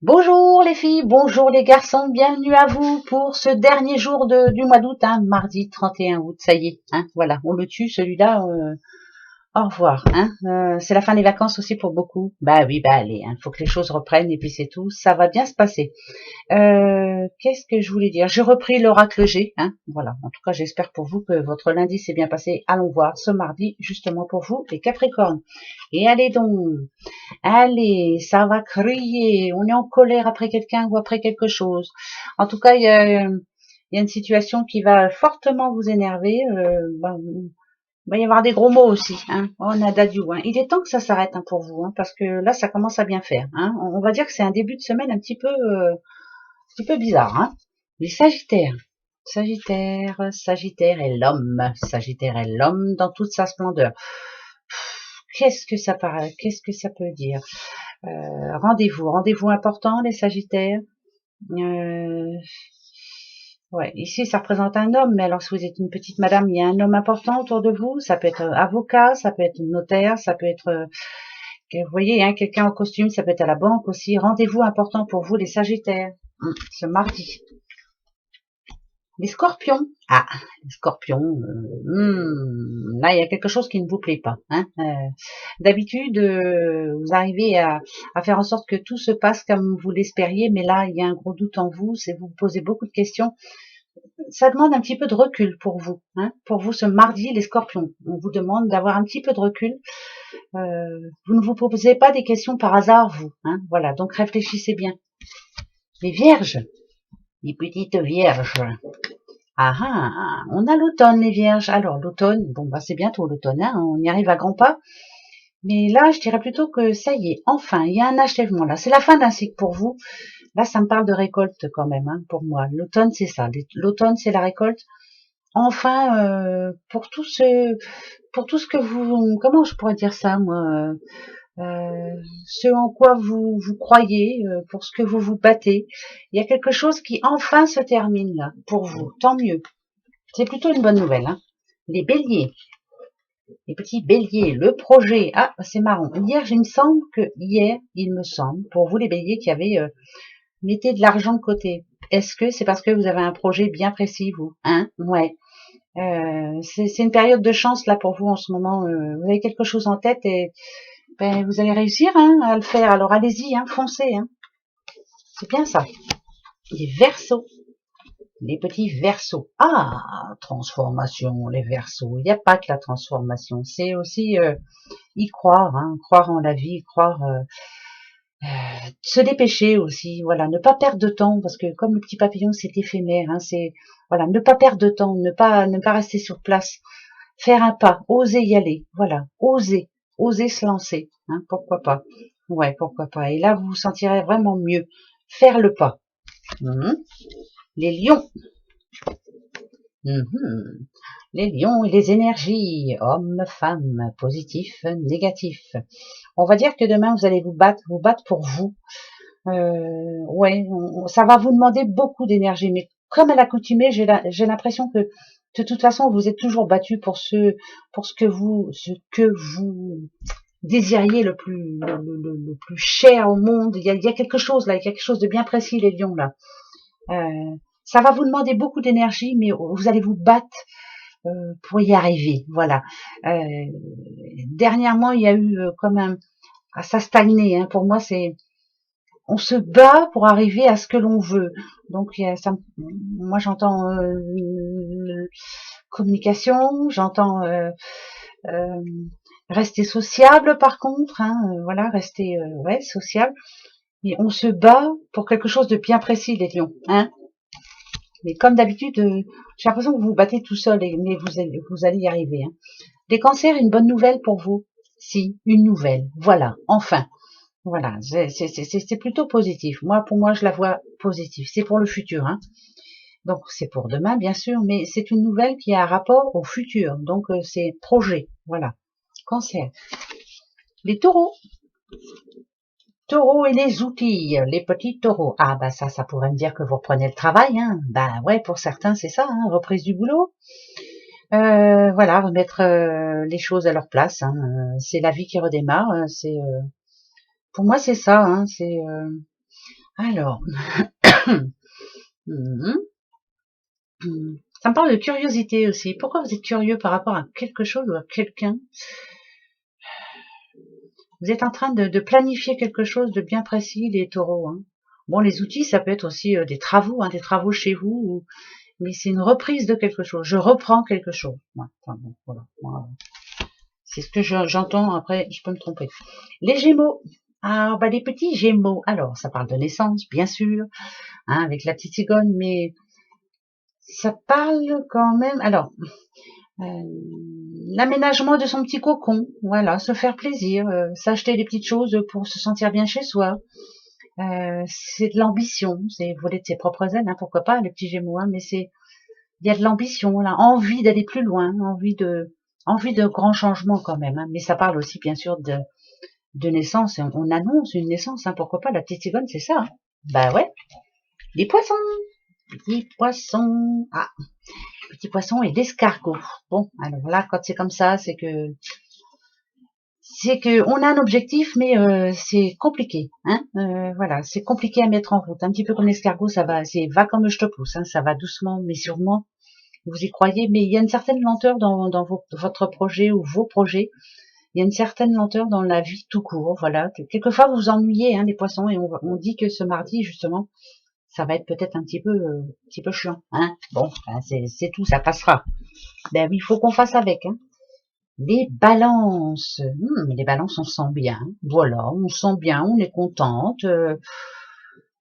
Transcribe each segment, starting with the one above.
Bonjour les filles, bonjour les garçons, bienvenue à vous pour ce dernier jour du mois d'août, mardi 31 août, ça y est, voilà, on le tue celui-là, au revoir, c'est la fin des vacances aussi pour beaucoup, bah oui, bah allez, faut que les choses reprennent et puis c'est tout, ça va bien se passer. Qu'est-ce que je voulais dire? J'ai repris l'oracle G, voilà. En tout cas, j'espère pour vous que votre lundi s'est bien passé. Allons voir ce mardi, justement pour vous, les Capricornes. Et allez donc, allez, ça va crier. On est en colère après quelqu'un ou après quelque chose. En tout cas, il y a une situation qui va fortement vous énerver. Il va y avoir des gros mots aussi. Oh, Nadadiou, Il est temps que ça s'arrête pour vous, parce que là, ça commence à bien faire. On va dire que c'est un début de semaine un petit peu bizarre. Les Sagittaires. Sagittaire est l'homme. Sagittaire est l'homme dans toute sa splendeur. Qu'est-ce que ça peut dire? Rendez-vous important, les Sagittaires. Ouais, ici ça représente un homme, mais alors si vous êtes une petite madame, il y a un homme important autour de vous. Ça peut être avocat, ça peut être notaire, ça peut être, vous voyez, quelqu'un en costume, ça peut être à la banque aussi. Rendez-vous important pour vous, les Sagittaires, ce mardi. Les Scorpions. Ah, les Scorpions. Là, il y a quelque chose qui ne vous plaît pas. D'habitude, vous arrivez à faire en sorte que tout se passe comme vous l'espériez, mais là, il y a un gros doute en vous. C'est vous posez beaucoup de questions. Ça demande un petit peu de recul pour vous. Pour vous, ce mardi, les Scorpions. On vous demande d'avoir un petit peu de recul. Vous ne vous posez pas des questions par hasard, vous. Voilà, donc réfléchissez bien. Les Vierges. Les petites Vierges. On a l'automne, les Vierges. Alors l'automne, bon bah c'est bientôt l'automne, on y arrive à grands pas. Mais là, je dirais plutôt que ça y est, enfin, il y a un achèvement là. C'est la fin d'un cycle pour vous. Là, ça me parle de récolte quand même, pour moi. L'automne, c'est ça. L'automne, c'est la récolte. Enfin, pour tout ce que vous, comment je pourrais dire ça, moi, ce en quoi vous croyez, pour ce que vous vous battez. Il y a quelque chose qui enfin se termine là, pour vous. Tant mieux. C'est plutôt une bonne nouvelle. Les béliers, les petits béliers, le projet. Ah, c'est marrant. Il me semble, pour vous les béliers qui avez mettez de l'argent de côté. Est-ce que c'est parce que vous avez un projet bien précis, vous? Ouais. C'est une période de chance là pour vous en ce moment. Vous avez quelque chose en tête et ben, vous allez réussir à le faire. Alors allez-y, foncez. C'est bien ça. Les Verseaux. Les petits Verseaux. Ah, transformation, les Verseaux. Il n'y a pas que la transformation, c'est aussi y croire, croire en la vie, croire, se dépêcher aussi. Voilà, ne pas perdre de temps parce que comme le petit papillon, c'est éphémère. C'est voilà, ne pas perdre de temps, ne pas rester sur place, faire un pas, oser y aller. Voilà, oser se lancer. Pourquoi pas. Ouais, pourquoi pas. Et là, vous vous sentirez vraiment mieux. Faire le pas. Les lions. Mhm. Les lions et les énergies, hommes, femmes, positifs, négatifs. On va dire que demain vous allez vous battre pour vous. Ouais, ça va vous demander beaucoup d'énergie, mais comme à l'accoutumée, j'ai l'impression que de toute façon vous êtes toujours battu pour ce que vous désiriez le plus cher au monde. Il y a quelque chose là, il y a quelque chose de bien précis les lions là. Ça va vous demander beaucoup d'énergie, mais vous allez vous battre pour y arriver. Voilà. Dernièrement, il y a eu comme ça stagné. Pour moi, on se bat pour arriver à ce que l'on veut. Donc, moi, j'entends communication, j'entends rester sociable. Par contre, voilà, rester sociable. Mais on se bat pour quelque chose de bien précis, les lions. Mais comme d'habitude, j'ai l'impression que vous vous battez tout seul, mais vous allez y arriver. Les cancers, une bonne nouvelle pour vous? Si, une nouvelle. Voilà, enfin. Voilà, c'est plutôt positif. Pour moi, je la vois positive. C'est pour le futur. Donc, c'est pour demain, bien sûr, mais c'est une nouvelle qui a un rapport au futur. Donc, c'est projet. Voilà. Cancer. Les taureaux. Taureaux et les outils, les petits taureaux. Ah bah ça pourrait me dire que vous reprenez le travail, Bah ouais, pour certains c'est ça, reprise du boulot. Voilà, remettre les choses à leur place. C'est la vie qui redémarre. Pour moi c'est ça. C'est Alors, mhm. Ça me parle de curiosité aussi. Pourquoi vous êtes curieux par rapport à quelque chose ou à quelqu'un? Vous êtes en train de planifier quelque chose de bien précis, les taureaux. Hein. Bon, les outils, ça peut être aussi des travaux chez vous, mais c'est une reprise de quelque chose. Je reprends quelque chose. Ouais, enfin, bon, voilà. C'est ce que j'entends. Après, je peux me tromper. Les Gémeaux. Ah, bah les petits Gémeaux. Alors, ça parle de naissance, bien sûr, hein, avec la petite cigogne, mais ça parle quand même. Alors, l'aménagement de son petit cocon, voilà, se faire plaisir, s'acheter des petites choses pour se sentir bien chez soi. C'est de l'ambition, c'est voler de ses propres ailes, hein, pourquoi pas, les petits Gémeaux, hein, mais il y a de l'ambition, là, envie d'aller plus loin, envie de grands changements quand même, hein, mais ça parle aussi bien sûr de naissance, on annonce une naissance, hein, pourquoi pas, la petite cigogne, c'est ça, hein. Bah ouais, les poissons, petits poissons, ah, petits poissons et l'escargot. Bon, alors là, quand c'est comme ça, c'est que on a un objectif, mais c'est compliqué, hein. Voilà, c'est compliqué à mettre en route. Un petit peu comme l'escargot, ça va, c'est va comme je te pousse, hein, ça va doucement, mais sûrement. Vous y croyez, mais il y a une certaine lenteur dans votre projet ou vos projets. Il y a une certaine lenteur dans la vie tout court. Voilà, quelquefois vous vous ennuyez, hein, les poissons, et on dit que ce mardi justement, ça va être peut-être un petit peu chiant, hein. Bon, ben, c'est tout, ça passera. Ben oui, il faut qu'on fasse avec, hein. Les balances. Les balances, on se sent bien. Voilà, on se sent bien, on est contente,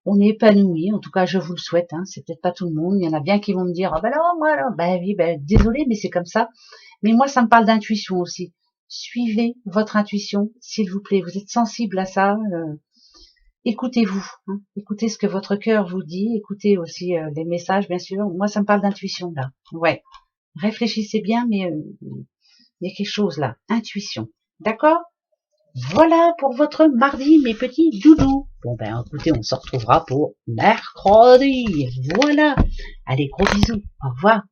on est épanoui. En tout cas, je vous le souhaite. Hein. C'est peut-être pas tout le monde. Il y en a bien qui vont me dire, ah ben non, moi, là, ben oui, ben désolé, mais c'est comme ça. Mais moi, ça me parle d'intuition aussi. Suivez votre intuition, s'il vous plaît. Vous êtes sensible à ça. Écoutez-vous. Hein. Écoutez ce que votre cœur vous dit. Écoutez aussi les messages, bien sûr. Moi, ça me parle d'intuition là. Ouais. Réfléchissez bien, mais il y a quelque chose là, intuition. D'accord? Voilà pour votre mardi, mes petits doudous. Bon ben écoutez, on se retrouvera pour mercredi. Voilà. Allez, gros bisous. Au revoir.